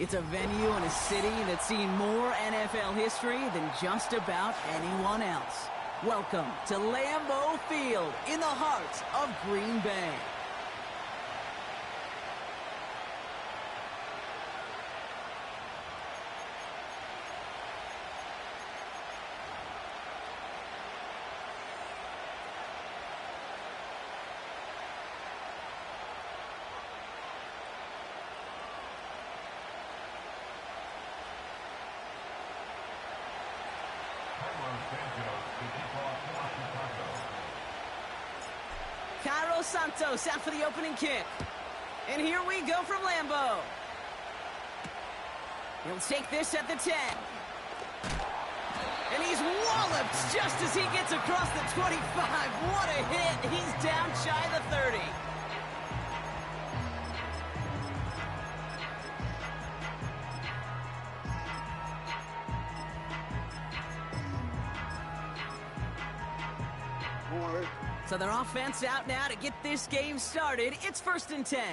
It's a venue and a city that's seen more NFL history than just about anyone else. Welcome to Lambeau Field in the heart of Green Bay. Cairo Santos out for the opening kick. And here we go from Lambeau. He'll take this at the 10. And he's walloped just as he gets across the 25. What a hit. He's down shy of the 30. So their offense out now to get this game started. It's 1st and 10.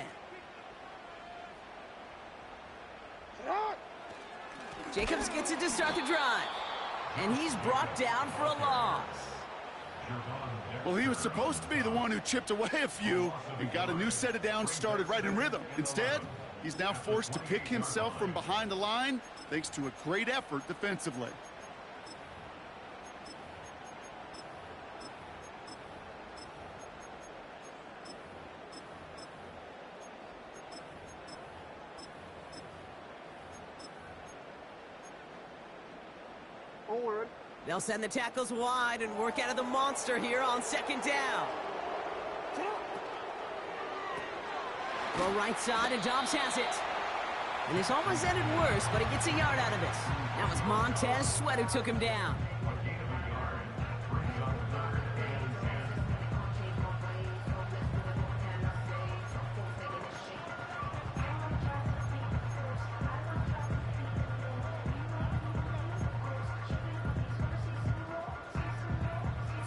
Jacobs gets it to start the drive. And he's brought down for a loss. Well, he was supposed to be the one who chipped away a few and got a new set of downs started right in rhythm. Instead, he's now forced to pick himself from behind the line thanks to a great effort defensively. They'll send the tackles wide and work out of the monster here on 2nd down. Go right side, and Dobbs has it. And this almost ended worse, but he gets a yard out of it. That was Montez Sweat who took him down.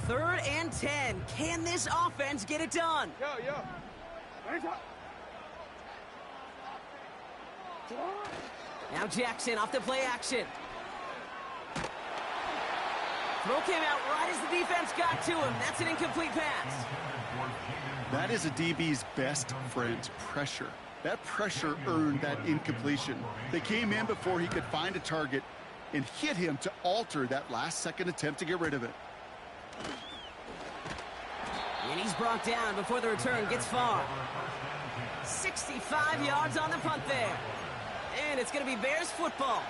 Third and 10. Can this offense get it done? Now Jackson off the play action. Throw came out right as the defense got to him. That's an incomplete pass. That is a DB's best friend, pressure. That pressure earned that incompletion. They came in before he could find a target and hit him to alter that last-second attempt to get rid of it. And he's brought down before the return gets far. 65 yards on the punt there. And it's going to be Bears football.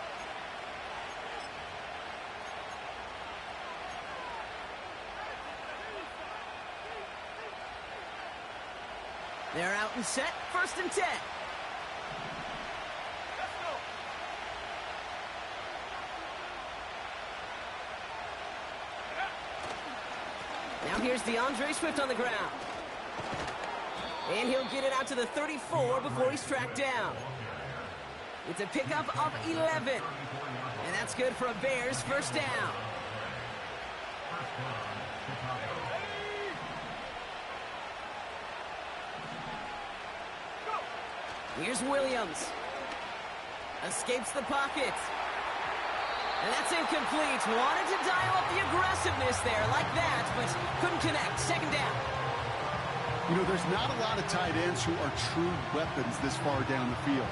They're out and set. 1st and 10. Now here's DeAndre Swift on the ground. And he'll get it out to the 34 before he's tracked down. It's a pickup of 11. And that's good for a Bears 1st down. Here's Williams. Escapes the pocket. And that's incomplete. Wanted to dial up the aggressiveness there like that, but couldn't connect. 2nd down. You know, there's not a lot of tight ends who are true weapons this far down the field.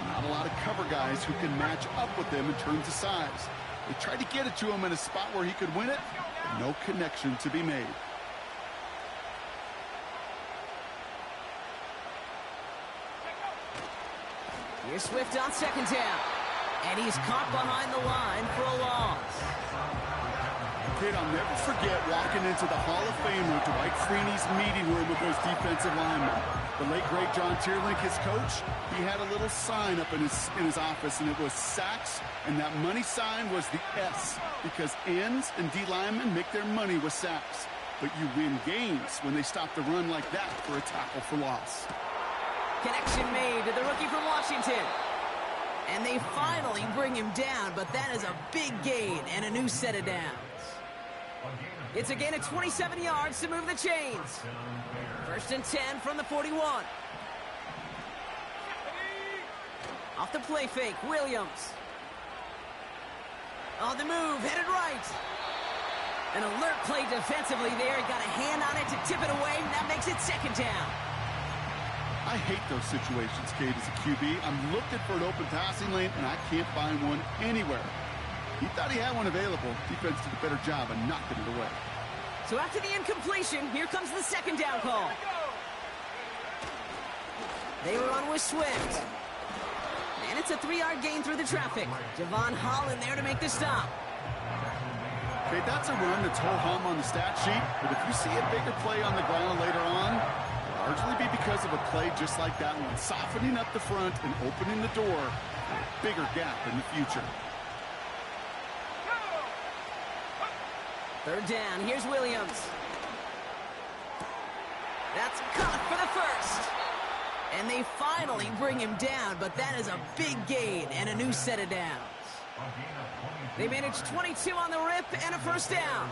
Not a lot of cover guys who can match up with them in terms of size. They tried to get it to him in a spot where he could win it, but no connection to be made. Here's Swift on 2nd down. And he's caught behind the line for a loss. Kid, I'll never forget walking into the Hall of Famer Dwight Freeney's meeting room with those defensive linemen. The late, great John Tierlink, his coach, he had a little sign up in his office, and it was sacks, and that money sign was the S, because ends and D linemen make their money with sacks. But you win games when they stop the run like that for a tackle for loss. Connection made to the rookie from Washington. And they finally bring him down, but that is a big gain and a new set of downs. It's a gain of 27 yards to move the chains. 1st and 10 from the 41. Off the play fake, Williams. On the move, headed right. An alert play defensively there. He got a hand on it to tip it away, and that makes it second down. I hate those situations, Kate, as a QB. I'm looking for an open passing lane, and I can't find one anywhere. He thought he had one available. Defense did a better job of knocking it away. So after the incompletion, here comes the second down call. They run with Swift. And it's a 3-yard gain through the traffic. Javon Holland there to make the stop. Okay, that's a run that's ho-hum on the stat sheet, but if you see a bigger play on the ground later on, it'll largely be because of a play just like that one, softening up the front and opening the door for a bigger gap in the future. Third down, here's Williams. That's caught for the first. And they finally bring him down, but that is a big gain and a new set of downs. They managed 22 on the rip and a first down.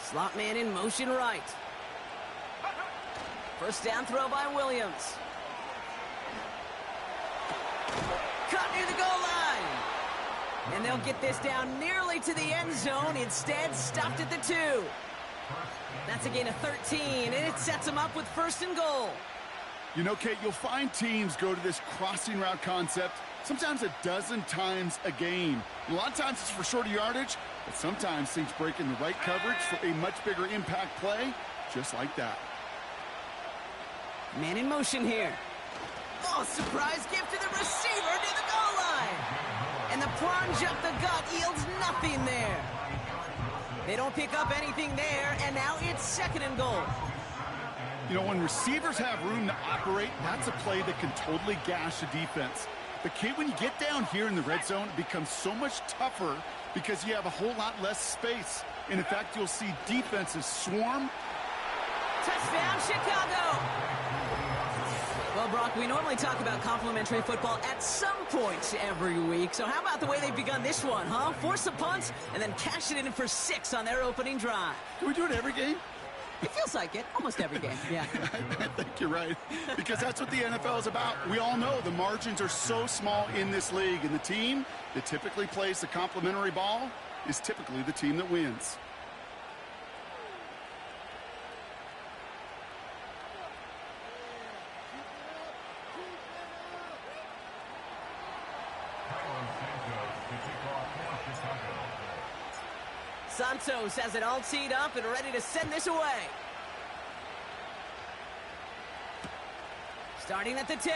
Slot man in motion right. First down throw by Williams. Cut near the goal line. And they'll get this down nearly to the end zone. Instead, stopped at the 2. That's a gain of 13, and it sets them up with first and goal. You know, Kate, you'll find teams go to this crossing route concept sometimes a dozen times a game. And a lot of times it's for shorter yardage, but sometimes things break in the right coverage for a much bigger impact play, just like that. Man in motion here. Oh, surprise gift to the receiver near the goal line. And the plunge up the gut yields nothing there. They don't pick up anything there, and now it's second and goal. You know, when receivers have room to operate, that's a play that can totally gash a defense. But, Kate, when you get down here in the red zone, it becomes so much tougher because you have a whole lot less space. And, in fact, you'll see defenses swarm. Touchdown, Chicago! Well, Brock, we normally talk about complimentary football at some point every week. So how about the way they've begun this one, huh? Force a punt and then cash it in for 6 on their opening drive. Can we do it every game? It feels like it. Almost every game, yeah. I think you're right. Because that's what the NFL is about. We all know the margins are so small in this league. And the team that typically plays the complimentary ball is typically the team that wins. Santos has it all teed up and ready to send this away. Starting at the 10.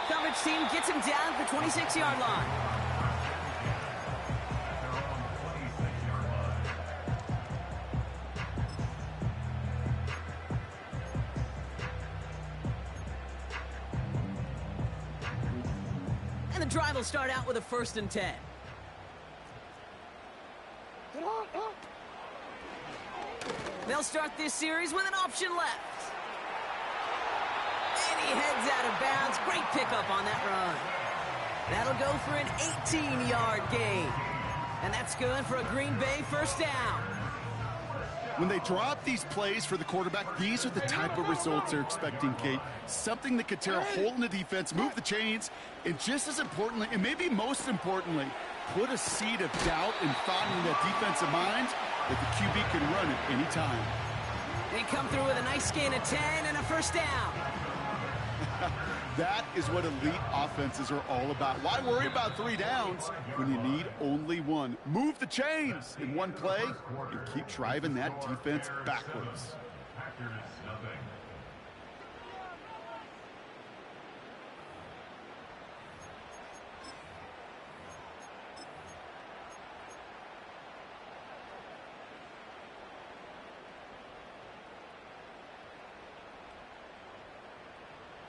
Coverage team gets him down at the 26-yard line. And the drive will start out with a 1st and 10. They'll start this series with an option left. And he heads out of bounds. Great pickup on that run. That'll go for an 18-yard gain. And that's good for a Green Bay first down. When they drop these plays for the quarterback, these are the type of results they're expecting, Kate. Something that could tear a hole in the defense, move the chains, and just as importantly, and maybe most importantly, put a seed of doubt and thought into that defensive mind that the QB can run at any time. They come through with a nice gain of 10 and a first down. That is what elite offenses are all about. Why worry about 3 downs when you need only 1? Move the chains in one play and keep driving that defense backwards.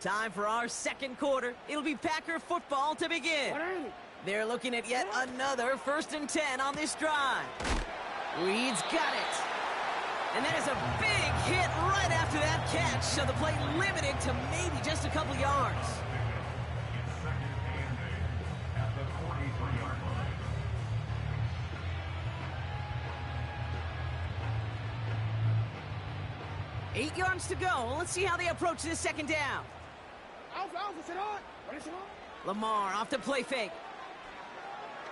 Time for our second quarter. It'll be Packer football to begin. They're looking at yet another 1st and 10 on this drive. Reed's got it. And that is a big hit right after that catch, so the play limited to maybe just a couple yards. 8 yards to go. Let's see how they approach this second down. Lamar off the play fake.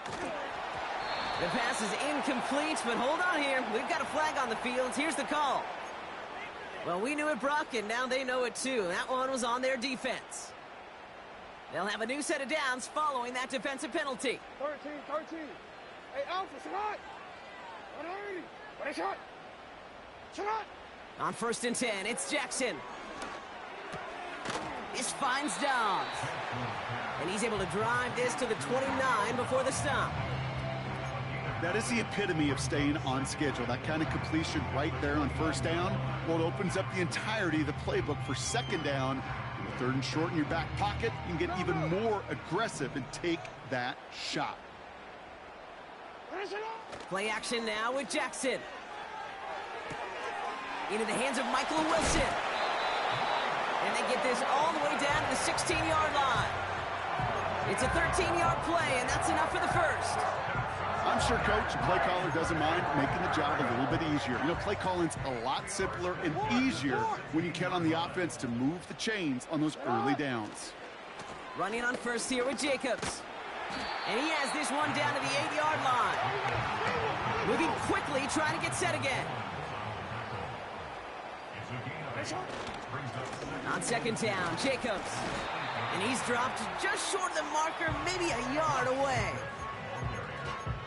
The pass is incomplete, but hold on here. We've got a flag on the field. Here's the call. Well, we knew it, Brock, and now they know it too. That one was on their defense. They'll have a new set of downs following that defensive penalty. 13. Hey, Alpha, shot! 180! What a shot! Shot! On 1st and 10, it's Jackson. This finds Dobbs. And he's able to drive this to the 29 before the stop. That is the epitome of staying on schedule. That kind of completion right there on 1st down. Well, it opens up the entirety of the playbook for 2nd down. And with 3rd and short in your back pocket, you can get even more aggressive and take that shot. Play action now with Jackson. Into the hands of Michael Wilson. And they get this all the way down to the 16-yard line. It's a 13-yard play, and that's enough for the first. I'm sure Coach, play caller doesn't mind making the job a little bit easier. You know, play calling's a lot simpler and easier when you count on the offense to move the chains on those early downs. Running on first here with Jacobs. And he has this one down to the 8-yard line. Moving quickly, trying to get set again. On 2nd down, Jacobs. And he's dropped just short of the marker, maybe a yard away.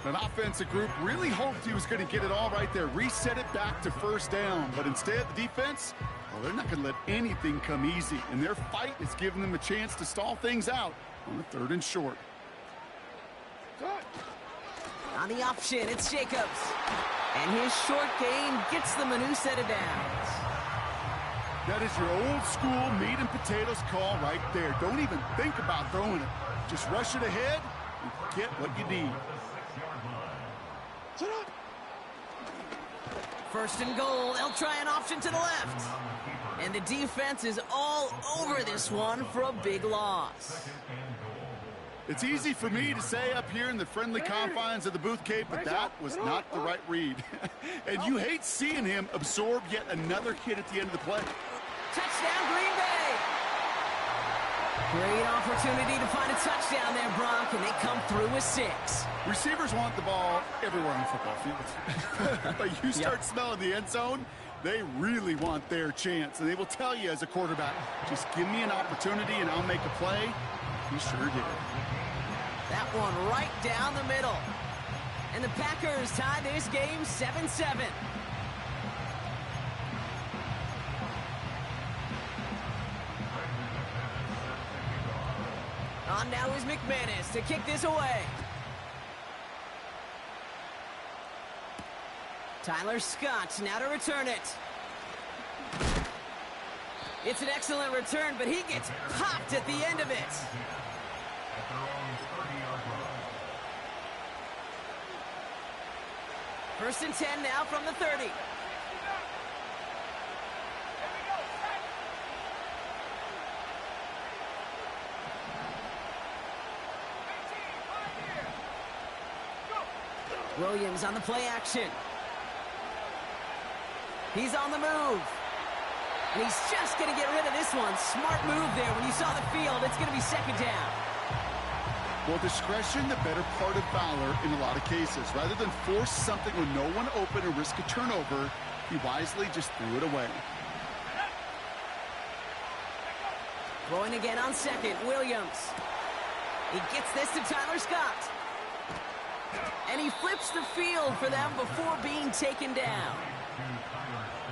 An offensive group really hoped he was going to get it all right there, reset it back to 1st down. But instead, the defense, well, they're not going to let anything come easy. And their fight is giving them a chance to stall things out on the 3rd and short. On the option, it's Jacobs. And his short gain gets them a new set of downs. That is your old school meat and potatoes call right there. Don't even think about throwing it. Just rush it ahead and get what you need. 1st and goal, they'll try an option to the left. And the defense is all over this one for a big loss. It's easy for me to say up here in the friendly confines of the Booth Cape, but that was not the right read. And you hate seeing him absorb yet another hit at the end of the play. Touchdown, Green Bay! Great opportunity to find a touchdown there, Brock, and they come through with 6. Receivers want the ball everywhere on the football field. But you start smelling the end zone, they really want their chance. And they will tell you as a quarterback, just give me an opportunity and I'll make a play. He sure did. That one right down the middle. And the Packers tie this game 7-7. On now is McManus to kick this away. Tyler Scott now to return it. It's an excellent return, but he gets popped at the end of it. First and 10 now from the 30. Williams on the play action. He's on the move. And he's just going to get rid of this one. Smart move there. When you saw the field, it's going to be 2nd down. Well, discretion, the better part of valor in a lot of cases. Rather than force something with no one open or risk a turnover, he wisely just threw it away. Throwing again on 2nd, Williams. He gets this to Tyler Scott. And he flips the field for them before being taken down.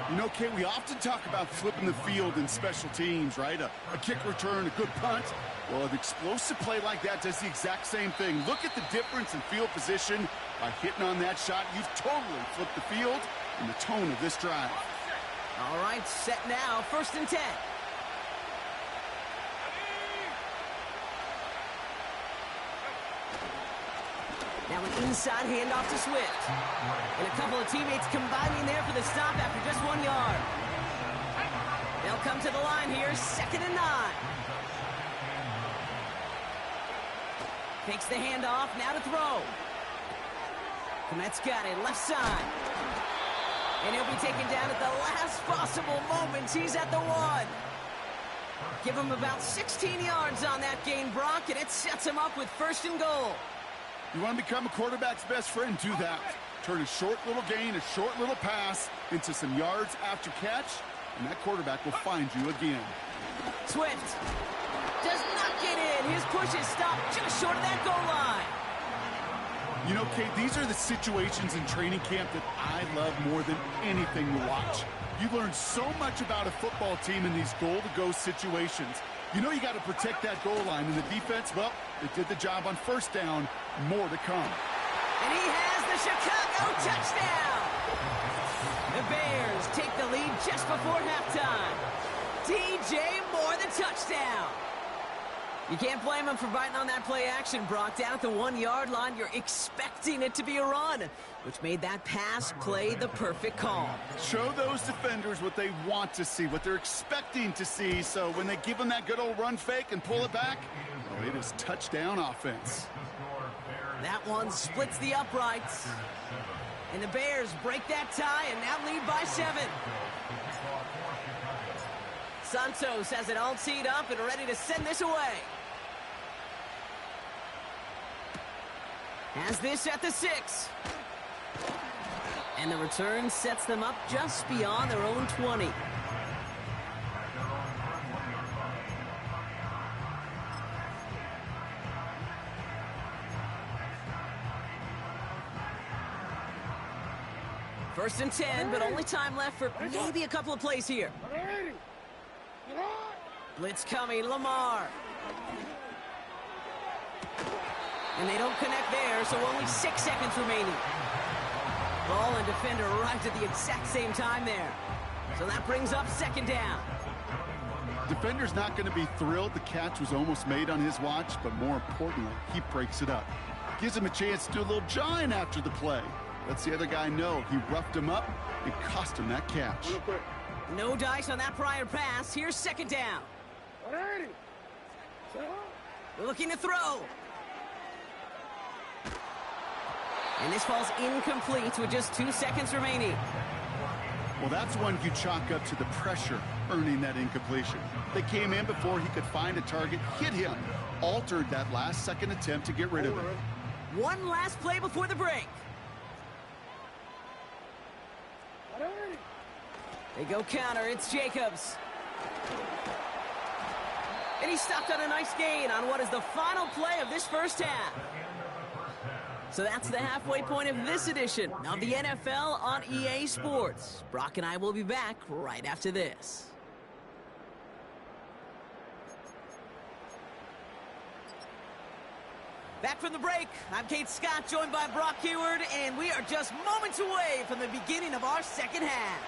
You know, Kate, we often talk about flipping the field in special teams, right? A kick return, a good punt. Well, an explosive play like that does the exact same thing. Look at the difference in field position. By hitting on that shot, you've totally flipped the field and the tone of this drive. All right, set now, 1st and 10. Now an inside handoff to Swift. And a couple of teammates combining there for the stop after just 1 yard. They'll come to the line here, 2nd and 9. Takes the handoff, now to throw. Komet's got it, left side. And he'll be taken down at the last possible moments. He's at the 1. Give him about 16 yards on that gain, Brock, and it sets him up with 1st and goal. You want to become a quarterback's best friend, do that. Turn a short little gain, a short little pass into some yards after catch, and that quarterback will find you again. Swift does not get in. His push is stopped just short of that goal line. You know, Kate, these are the situations in training camp that I love more than anything to watch. You learn so much about a football team in these goal-to-go situations. You know you got to protect that goal line, and the defense, well, they did the job on 1st down. More to come. And he has the Chicago touchdown. The Bears take the lead just before halftime. DJ Moore, the touchdown. You can't blame him for biting on that play action, Brock. Down at the 1-yard line, you're expecting it to be a run, which made that pass play the perfect call. Show those defenders what they want to see, what they're expecting to see, so when they give them that good old run fake and pull it back, oh, it is touchdown offense. That one splits the uprights. And the Bears break that tie and now lead by 7. Santos has it all teed up and ready to send this away. Has this at the 6. And the return sets them up just beyond their own 20. First and 10, but only time left for maybe a couple of plays here. Blitz coming, Lamar. And they don't connect there, so only 6 seconds remaining. Ball and defender arrived at the exact same time there. So that brings up 2nd down. Defender's not going to be thrilled the catch was almost made on his watch, but more importantly, he breaks it up. Gives him a chance to do a little jawing after the play. Lets the other guy know he roughed him up and cost him that catch. No dice on that prior pass. Here's 2nd down. Looking to throw. And this falls incomplete with just 2 seconds remaining. Well, that's one you chalk up to the pressure earning that incompletion. They came in before he could find a target, hit him, altered that last second attempt to get rid of it. One last play before the break. They go counter. It's Jacobs. And he stopped on a nice gain on what is the final play of this first half. So that's the halfway point of this edition of the NFL on EA Sports. Brock and I will be back right after this. Back from the break, I'm Kate Scott, joined by Brock Hayward, and we are just moments away from the beginning of our second half.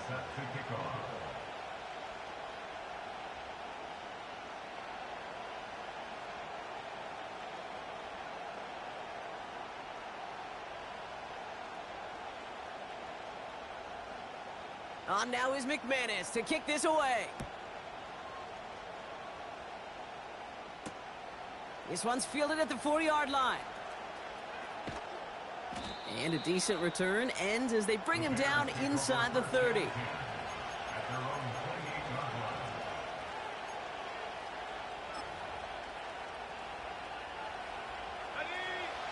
Set to kick off. On now is McManus to kick this away. This one's fielded at the 4-yard line. And a decent return ends as they bring him down inside the 30.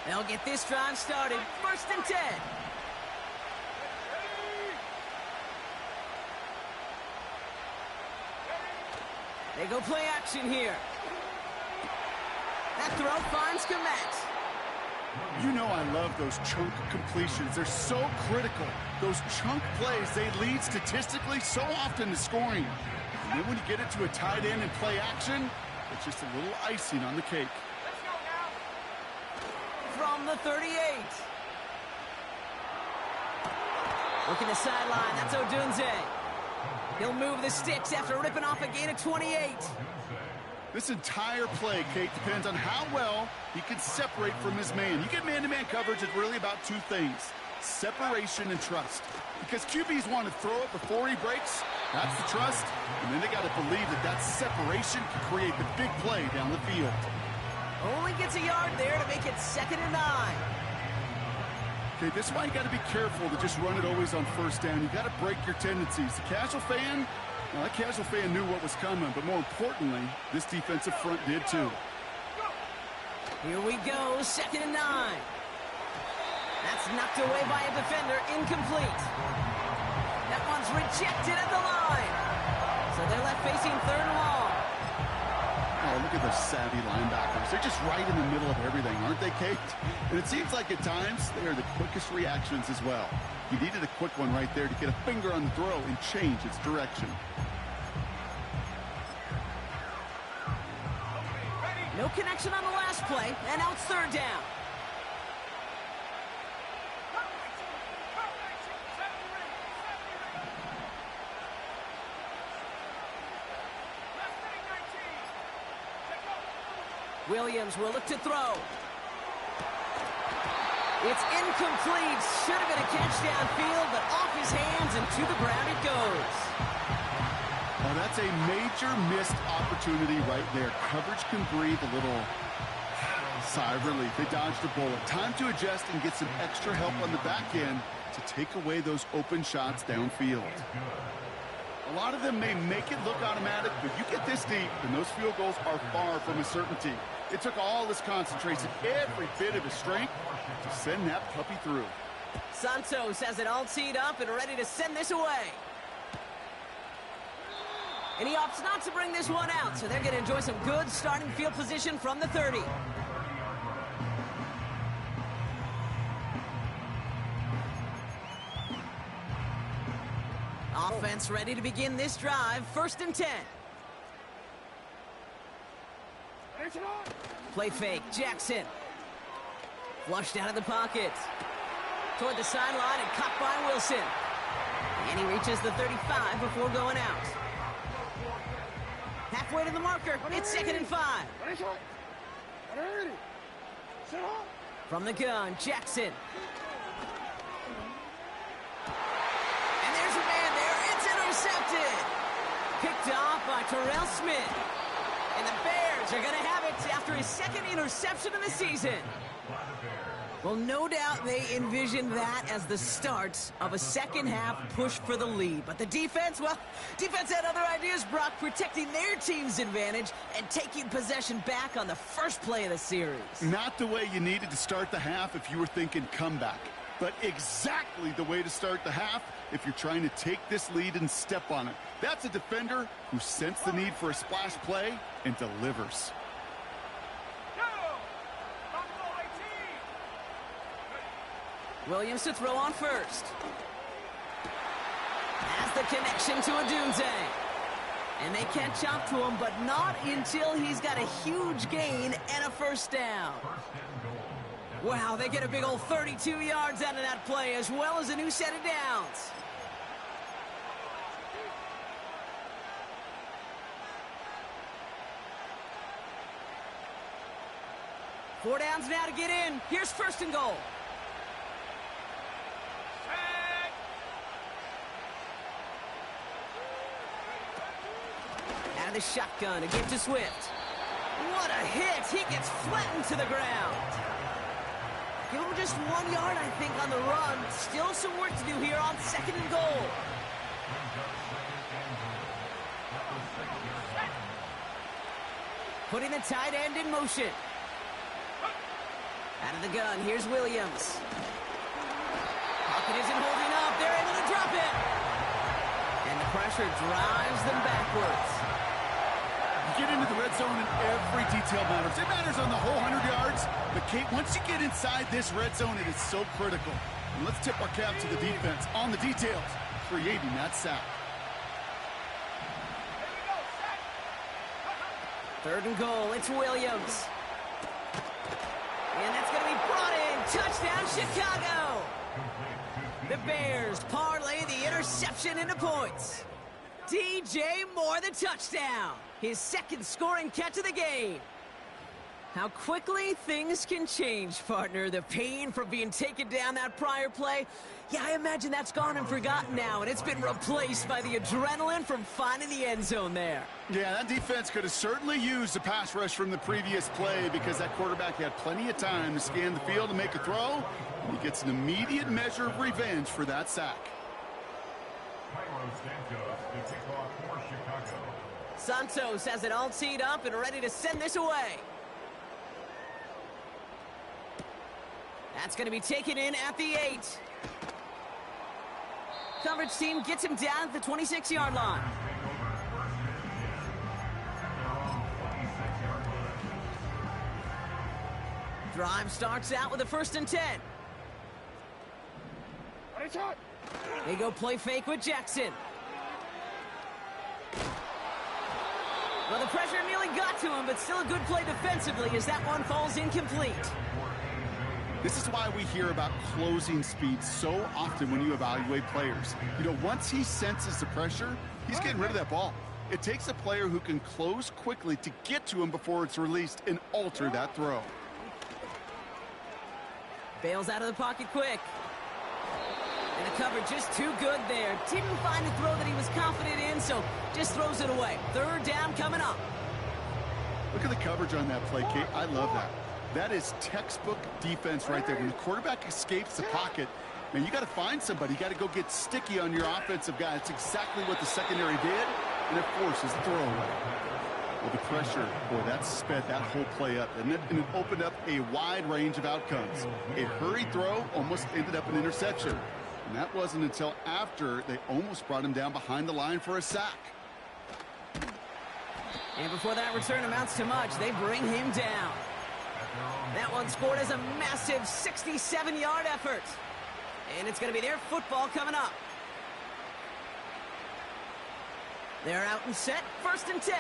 They'll get this drive started. 1st and 10. They go play action here. That throw finds Komet. You know I love those chunk completions. They're so critical. Those chunk plays, they lead statistically so often to scoring. And then when you get it to a tight end and play action, it's just a little icing on the cake. From the 38. Looking the sideline, that's Odunze. He'll move the sticks after ripping off a gain of 28. This entire play, Kate, depends on how well he can separate from his man. You get man-to-man coverage, it's really about two things: separation and trust. Because QBs want to throw it before he breaks, that's the trust, and then they got to believe that that separation can create the big play down the field. Only gets a yard there to make it 2nd and 9. Okay, this is why you got to be careful to just run it always on first down. You got to break your tendencies. The casual fan, well, that casual fan knew what was coming, but more importantly, this defensive front did too. Here we go, 2nd and 9. That's knocked away by a defender, incomplete. That one's rejected at the line. So they're left facing 3rd and long. Oh, look at those savvy linebackers. They're just right in the middle of everything, aren't they, Kate? And it seems like at times they are the quickest reactions as well. You needed a quick one right there to get a finger on the throw and change its direction. No connection on the last play, and now it's 3rd down. Williams will look to throw. It's incomplete. Should have been a catch downfield, but off his hands and to the ground it goes. Well, that's a major missed opportunity right there. Coverage can breathe a little sigh of relief. They dodged a bullet. Time to adjust and get some extra help on the back end to take away those open shots downfield. A lot of them may make it look automatic, but you get this deep, and those field goals are far from a certainty. It took all his concentration, every bit of his strength, to send that puppy through. Santos has it all teed up and ready to send this away. And he opts not to bring this one out, so they're going to enjoy some good starting field position from the 30. Offense ready to begin this drive. 1st and 10. Play fake. Jackson. Flushed out of the pocket. Toward the sideline and caught by Wilson. And he reaches the 35 before going out. Halfway to the marker. It's 2nd and 5. From the gun, Jackson. And there's a man there. It's intercepted. Picked off by Terrell Smith. And the Bears are going to have it after his 2nd interception of the season. Well, no doubt they envisioned that as the start of a second-half push for the lead. But the defense, well, defense had other ideas, Brock, protecting their team's advantage and taking possession back on the first play of the series. Not the way you needed to start the half if you were thinking comeback, but exactly the way to start the half if you're trying to take this lead and step on it. That's a defender who sensed the need for a splash play and delivers. Williams to throw on first. Has the connection to Odunze. And they catch up to him, but not until he's got a huge gain and a 1st down. Wow, they get a big old 32 yards out of that play, as well as a new set of downs. Four downs now to get in. Here's 1st and goal. Out of the shotgun, a give to Swift. What a hit! He gets flattened to the ground. Give him just 1 yard, I think, on the run. Still some work to do here on 2nd and goal. Putting the tight end in motion. Out of the gun, here's Williams. Pocket isn't holding up. They're able to drop it. And the pressure drives them backwards. You get into the red zone and every detail matters. It matters on the whole 100 yards. But, Kate, once you get inside this red zone, it is so critical. And let's tip our cap to the defense on the details, creating that sack. 3rd and goal, it's Williams. And that's going to be brought in. Touchdown, Chicago. The Bears parlay the interception into points. DJ Moore, the touchdown. His second scoring catch of the game. How quickly things can change, partner. The pain from being taken down that prior play, yeah, I imagine that's gone and forgotten now, and it's been replaced by the adrenaline from finding the end zone there. Yeah, that defense could have certainly used a pass rush from the previous play because that quarterback had plenty of time to scan the field and make a throw, and he gets an immediate measure of revenge for that sack. Santos has it all teed up and ready to send this away. That's going to be taken in at the 8. Coverage team gets him down at the 26-yard line. Drive starts out with a 1st and 10. They go play fake with Jackson. Well, the pressure nearly got to him, but still a good play defensively as that one falls incomplete. This is why we hear about closing speed so often when you evaluate players. You know, once he senses the pressure, he's getting rid of that ball. It takes a player who can close quickly to get to him before it's released and alter that throw. Bails out of the pocket quick. And the coverage just too good there. Didn't find a throw that he was confident in, so just throws it away. 3rd down coming up. Look at the coverage on that play, Kate. I love that. That is textbook defense right there. When the quarterback escapes the pocket, man, you got to find somebody. You got to go get sticky on your offensive guy. It's exactly what the secondary did, and it forces the throw away. Well, the pressure, boy, that sped that whole play up, and it opened up a wide range of outcomes. A hurried throw almost ended up an interception, and that wasn't until after they almost brought him down behind the line for a sack. And before that return amounts to much, they bring him down. That one scored as a massive 67-yard effort. And it's going to be their football coming up. They're out and set, 1st and 10.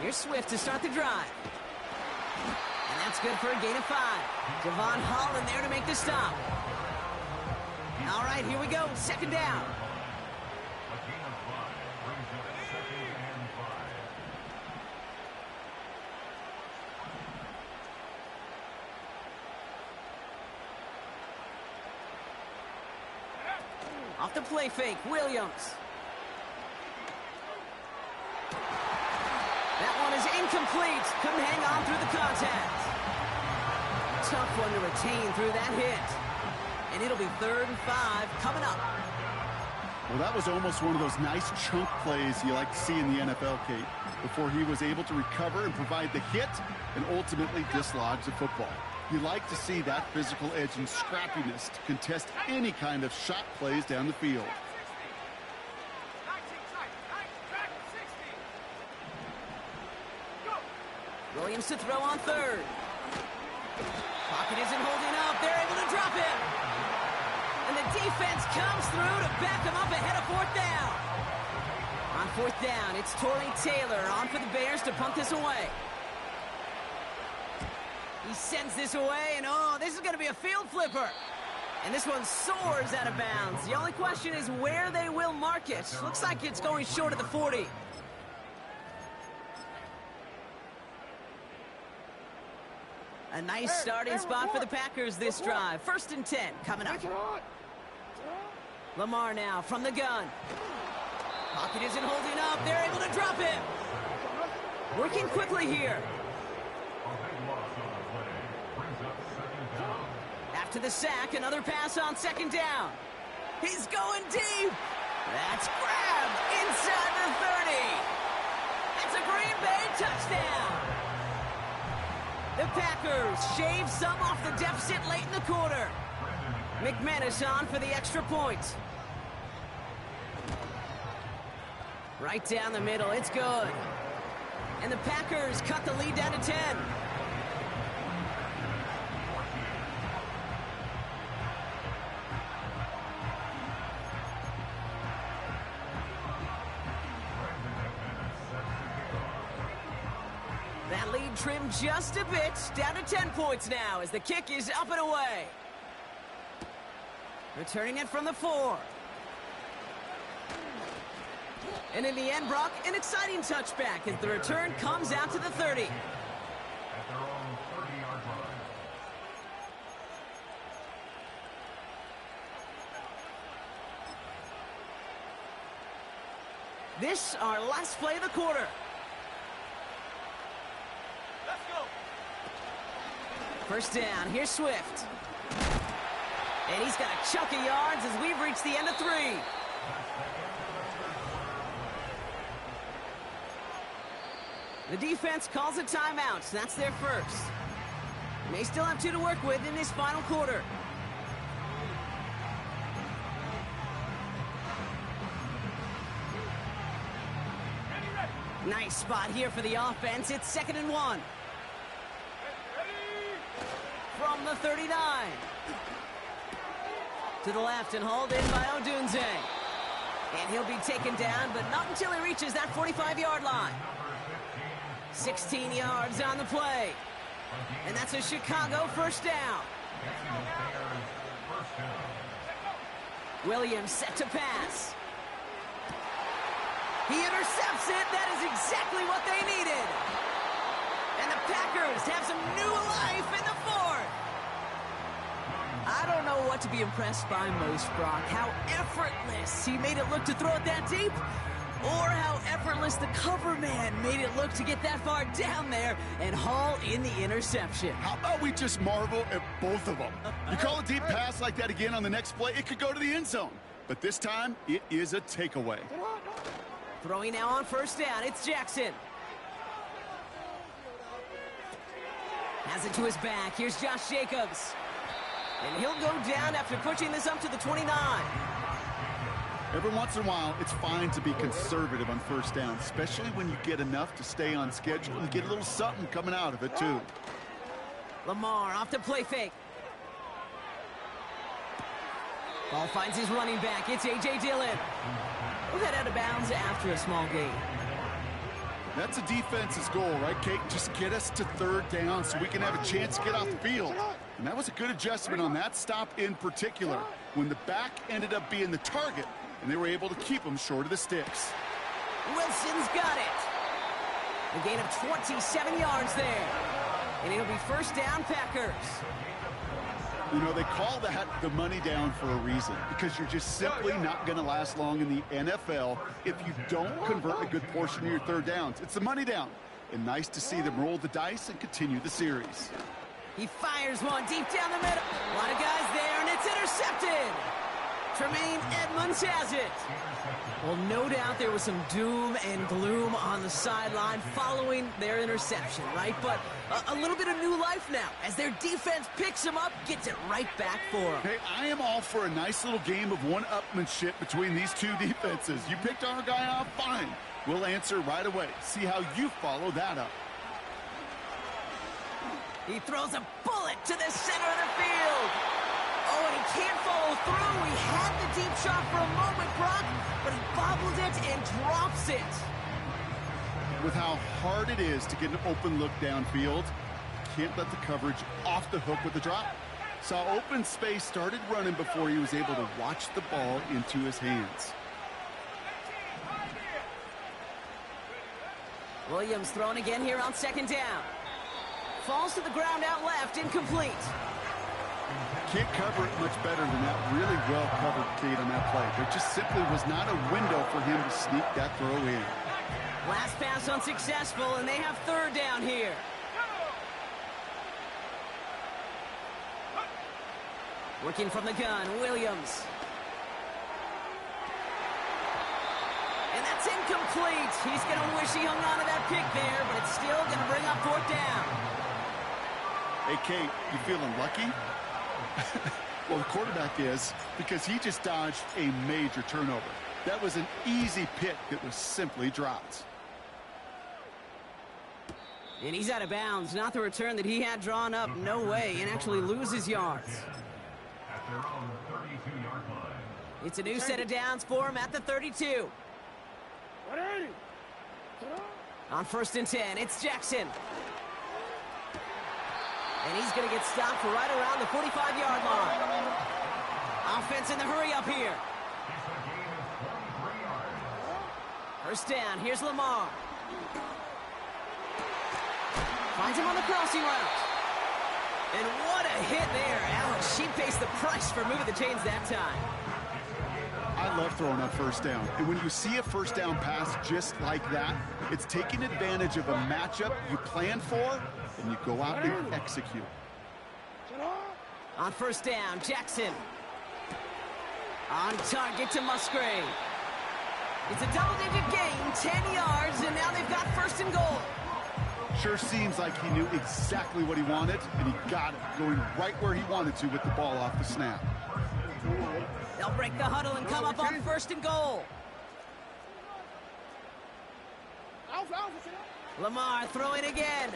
Here's Swift to start the drive. And that's good for a gain of 5. Javon Holland there to make the stop. All right, here we go. 2nd down. Off the play fake, Williams. That one is incomplete. Couldn't hang on through the contact. Tough one to retain through that hit. And it'll be 3rd and 5 coming up. Well, that was almost one of those nice chunk plays you like to see in the NFL, Kate, before he was able to recover and provide the hit and ultimately dislodge the football. You like to see that physical edge and scrappiness to contest any kind of shot plays down the field. Williams to throw on 3rd. Pocket isn't holding up. They're able to drop him. And the defense comes through to back him up ahead of 4th down. On 4th down, it's Torrey Taylor on for the Bears to punt this away. He sends this away, and oh, this is going to be a field flipper. And this one soars out of bounds. The only question is where they will mark it. Looks like it's going short of the 40. A nice starting spot for the Packers this drive. 1st and 10 coming up. Lamar now from the gun. Pocket isn't holding up. They're able to drop him. Working quickly here. After the sack, another pass on 2nd down. He's going deep. That's grabbed inside the 30. That's a Green Bay touchdown. The Packers shave some off the deficit late in the quarter. McManus on for the extra point. Right down the middle, it's good. And the Packers cut the lead down to 10. That lead lead trimmed just a bit. Down to 10 points now as the kick is up and away. Returning it from the 4. And in the end, Brock, an exciting touchback as the return comes out to the 30. At their own 30-yard line. This our last play of the quarter. Let's go. First down, here's Swift. And he's got a chunk of yards as we've reached the end of 3. The defense calls a timeout. That's their first. They still have 2 to work with in this final quarter. Nice spot here for the offense. It's 2nd and 1. From the 39. To the left and hauled in by Odunze. And he'll be taken down, but not until he reaches that 45-yard line. 16 yards on the play. And that's a Chicago first down. Williams set to pass. He intercepts it. That is exactly what they needed. And the Packers have some new life in the 4th. I don't know what to be impressed by most, Brock. How effortless he made it look to throw it that deep, or how effortless the cover man made it look to get that far down there and haul in the interception. How about we just marvel at both of them? You call a deep pass like that again on the next play, it could go to the end zone. But this time, it is a takeaway. Throwing now on first down, it's Jackson. Has it to his back. Here's Josh Jacobs. And he'll go down after pushing this up to the 29. Every once in a while, it's fine to be conservative on first down, especially when you get enough to stay on schedule and get a little something coming out of it, too. Lamar off the play fake. Ball finds his running back. It's A.J. Dillon. We'll head out of bounds after a small gain. That's a defense's goal, right, Kate? Just get us to 3rd down so we can have a chance to get off the field. And that was a good adjustment on that stop in particular, when the back ended up being the target, and they were able to keep him short of the sticks. Wilson's got it. A gain of 27 yards there. And it'll be first down, Packers. You know, they call that the money down for a reason, because you're just simply not going to last long in the NFL if you don't convert a good portion of your 3rd downs. It's the money down. And nice to see them roll the dice and continue the series. He fires one deep down the middle. A lot of guys there, and it's intercepted. Tremaine Edmonds has it. Well, no doubt there was some doom and gloom on the sideline following their interception, right? But a little bit of new life now as their defense picks him up, gets it right back for him. Hey, I am all for a nice little game of one-upmanship between these two defenses. You picked our guy off, fine. We'll answer right away. See how you follow that up. He throws a bullet to the center of the field. Oh, and he can't follow through. He had the deep shot for a moment, Brock, but he bobbled it and drops it. With how hard it is to get an open look downfield, can't let the coverage off the hook with the drop. Saw open space, started running before he was able to watch the ball into his hands. Williams thrown again here on 2nd down. Falls to the ground out left, incomplete. Can't cover it much better than that. Really well covered, Kate, on that play. There just simply was not a window for him to sneak that throw in. Last pass unsuccessful, and they have 3rd down here. Working from the gun, Williams. And that's incomplete. He's going to wish he hung on to that pick there, but it's still going to bring up 4th down. Hey, Kate, you feeling lucky? Well, the quarterback is, because he just dodged a major turnover. That was an easy pick that was simply dropped. And he's out of bounds. Not the return that he had drawn up. No way. And actually loses yards. At their own 32-yard line. It's a new set of downs for him at the 32. On 1st and 10, it's Jackson. And he's going to get stopped right around the 45-yard line. Offense in the hurry up here. First down. Here's Lamar. Finds him on the crossing route. And what a hit there. Alex, she pays the price for moving the chains that time. I love throwing on first down. And when you see a first down pass just like that, it's taking advantage of a matchup you plan for, and you go out and execute. On first down, Jackson. On target to Musgrave. It's a double-digit gain, 10 yards, and now they've got first and goal. Sure seems like he knew exactly what he wanted, and he got it, going right where he wanted to with the ball off the snap. They'll break the huddle and come up on first and goal. Lamar throwing again.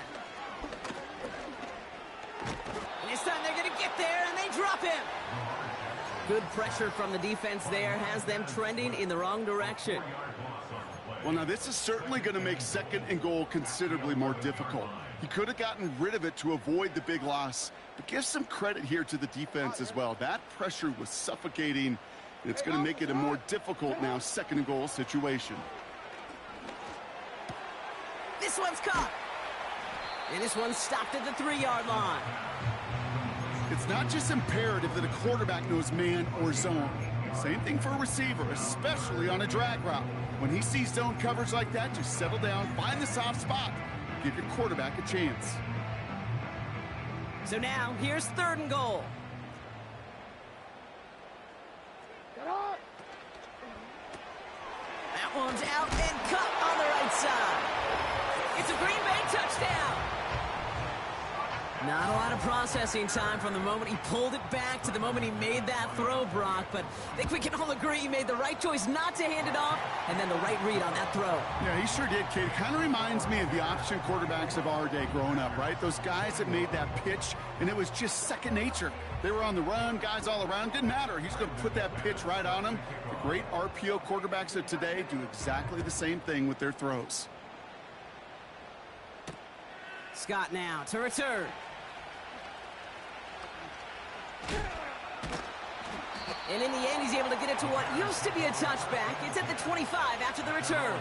And this time they're going to get there, and they drop him. Good pressure from the defense there has them trending in the wrong direction. Well, now this is certainly going to make second and goal considerably more difficult. He could have gotten rid of it to avoid the big loss, but give some credit here to the defense as well. That pressure was suffocating, and it's going to make it a more difficult now second and goal situation. This one's caught. And this one's stopped at the 3-yard line. It's not just imperative that a quarterback knows man or zone. Same thing for a receiver, especially on a drag route. When he sees zone coverage like that, just settle down, find the soft spot, give your quarterback a chance. So now, here's third and goal. That one's out and cut on the right side. It's a Green Bay touchdown. Not a lot of processing time from the moment he pulled it back to the moment he made that throw, Brock. But I think we can all agree he made the right choice not to hand it off, and then the right read on that throw. Yeah, he sure did, kid. Kind of reminds me of the option quarterbacks of our day growing up, right? Those guys that made that pitch, and it was just second nature. They were on the run, guys all around. Didn't matter. He's going to put that pitch right on him. The great RPO quarterbacks of today do exactly the same thing with their throws. Scott now to return. And in the end, he's able to get it to what used to be a touchback. It's at the 25 after the return.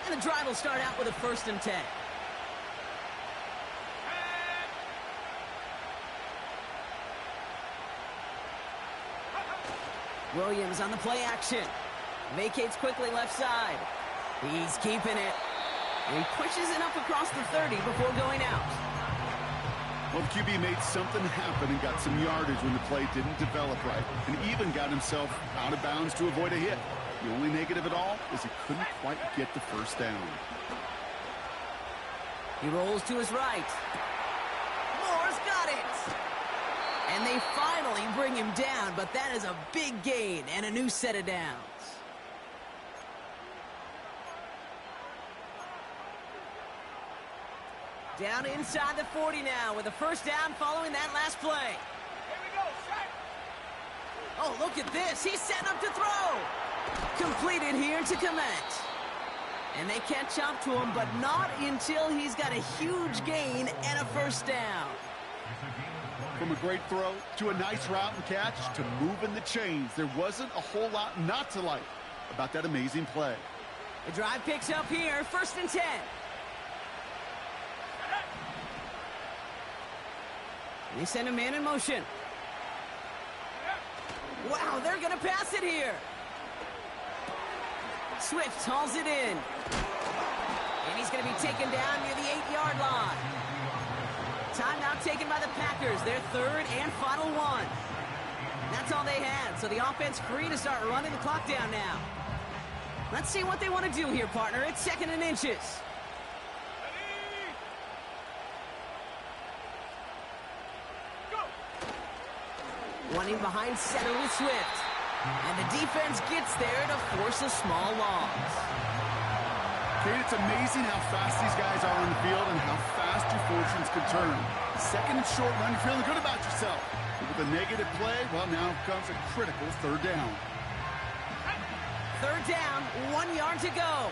And the drive will start out with a 1st and 10. Williams on the play action. Vacates quickly left side. He's keeping it. And he pushes it up across the 30 before going out. Well, the QB made something happen and got some yardage when the play didn't develop right, and even got himself out of bounds to avoid a hit. The only negative at all is he couldn't quite get the first down. He rolls to his right. Moore's got it. And they finally bring him down, but that is a big gain and a new set of downs. Down inside the 40 now with a first down following that last play. Here we go, set. Oh, look at this. He's setting up to throw. Completed here to Komet. And they catch up to him, but not until he's got a huge gain and a first down. From a great throw to a nice route and catch to moving the chains, there wasn't a whole lot not to like about that amazing play. The drive picks up here, 1st and 10. They send a man in motion. Wow, they're going to pass it here. Swift hauls it in. And he's going to be taken down near the 8-yard line. Timeout taken by the Packers, their 3rd and final one. That's all they had, so the offense free to start running the clock down now. Let's see what they want to do here, partner. It's 2nd and inches. Running behind center with Swift. And the defense gets there to force a small loss. Kate, it's amazing how fast these guys are on the field and how fast your fortunes can turn. 2nd and short run, you're feeling good about yourself. But with a negative play, well, now comes a critical 3rd down. 3rd down, 1 yard to go.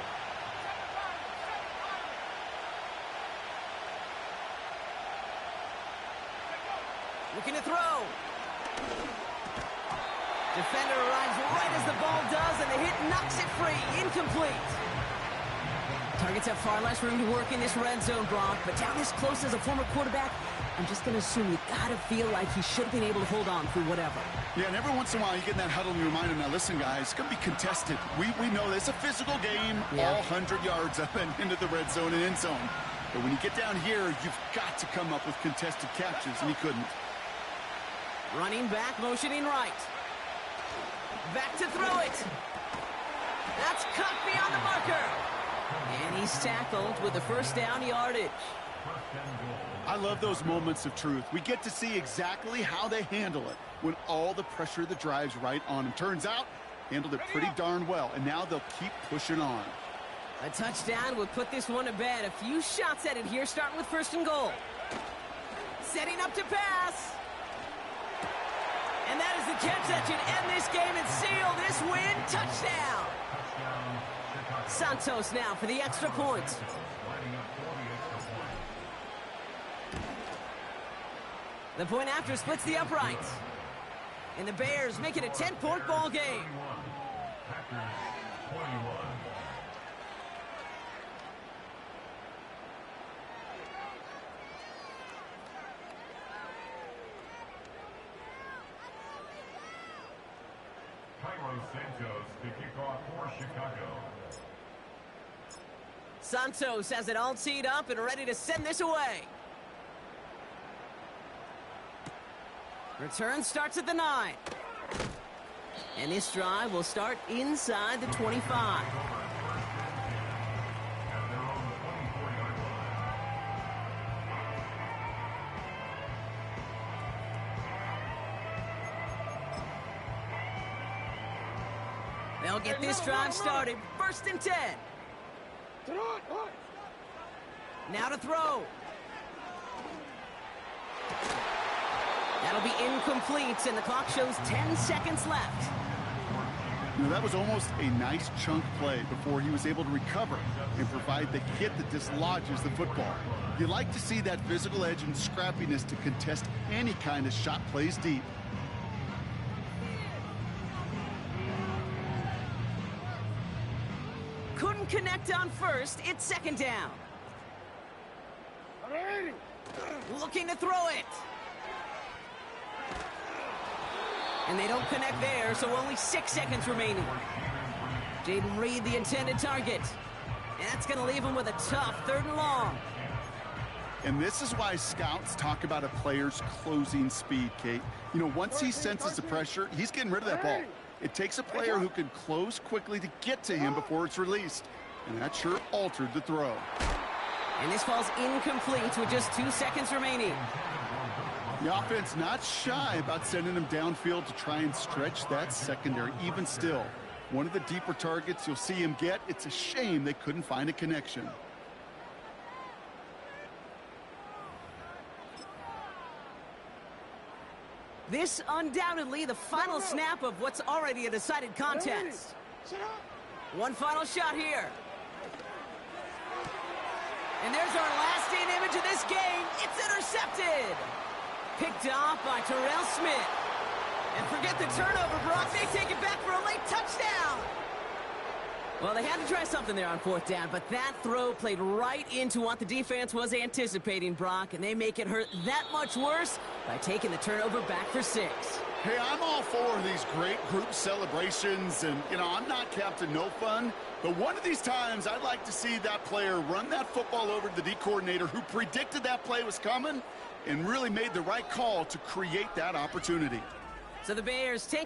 Looking to throw. Defender arrives right as the ball does, and the hit knocks it free. Incomplete. Targets have far less room to work in this red zone, Brock, but down this close as a former quarterback, I'm just going to assume you got to feel like he should have been able to hold on through whatever. Yeah, and every once in a while you get in that huddle and you remind him, now listen, guys, it's going to be contested. We know this. It's a physical game, all 100 yards up and into the red zone and end zone. But when you get down here, you've got to come up with contested catches, and he couldn't. Running back, motioning right. Back to throw it. That's cut beyond the marker. And he's tackled with the first down yardage. I love those moments of truth. We get to see exactly how they handle it when all the pressure of the drive's right on him. Turns out, handled it pretty darn well, and now they'll keep pushing on. A touchdown would put this one to bed. A few shots at it here, starting with 1st and goal. Setting up to pass. And that is the catch that should end this game and seal this win. Touchdown. Santos now for the extra point. The point after splits the uprights. And the Bears make it a 10-point ball game. Santos to kick off for Chicago. Santos has it all teed up and ready to send this away. Return starts at the 9. And this drive will start inside the 25. They'll get this drive started. 1st and 10. Now to throw. That'll be incomplete, and the clock shows 10 seconds left. You know, that was almost a nice chunk play before he was able to recover and provide the hit that dislodges the football. You like to see that physical edge and scrappiness to contest any kind of shot plays deep. Couldn't connect on 1st. It's 2nd down. Looking to throw it. And they don't connect there, so only 6 seconds remaining. Jaden Reed, the intended target. And that's going to leave him with a tough 3rd and long. And this is why scouts talk about a player's closing speed, Kate. You know, once he senses the pressure, he's getting rid of that ball. It takes a player who can close quickly to get to him before it's released. And that sure altered the throw. And this falls incomplete with just 2 seconds remaining. The offense not shy about sending him downfield to try and stretch that secondary. Even still, one of the deeper targets you'll see him get. It's a shame they couldn't find a connection. This undoubtedly the final snap of what's already a decided contest. One final shot here. And there's our lasting image of this game. It's intercepted. Picked off by Terrell Smith. And forget the turnover, Brock. They take it back for a late touchdown. Well, they had to try something there on 4th down, but that throw played right into what the defense was anticipating, Brock, and they make it hurt that much worse by taking the turnover back for 6. Hey, I'm all for these great group celebrations, and, you know, I'm not Captain No Fun, but one of these times I'd like to see that player run that football over to the D coordinator who predicted that play was coming and really made the right call to create that opportunity. So the Bears take